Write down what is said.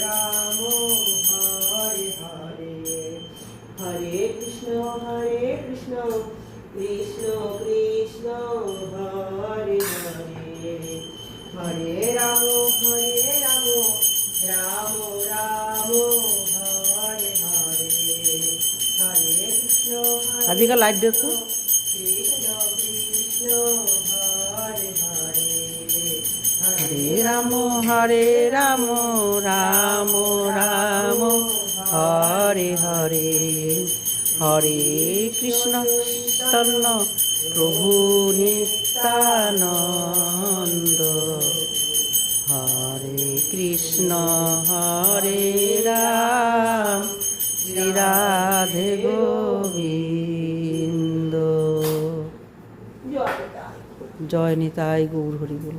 রাম হরে হরে, হরে কৃষ্ণ কৃষ্ণ কৃষ্ণ হরে হরে, হরে রাম রাম রাম হরে হরে, হরে Krishna আদিকা light দেখো। কৃষ্ণ কৃষ্ণ হরে হরে, হরে রাম রাম রাম হরে হরে, হরে কৃষ্ণ চৈতন্য প্রভু নিত্যানন্দ, হরে কৃষ্ণ হরে রাম শ্রী রাধে গোবিন্দ। জয় নিতাই গৌর হরি বল।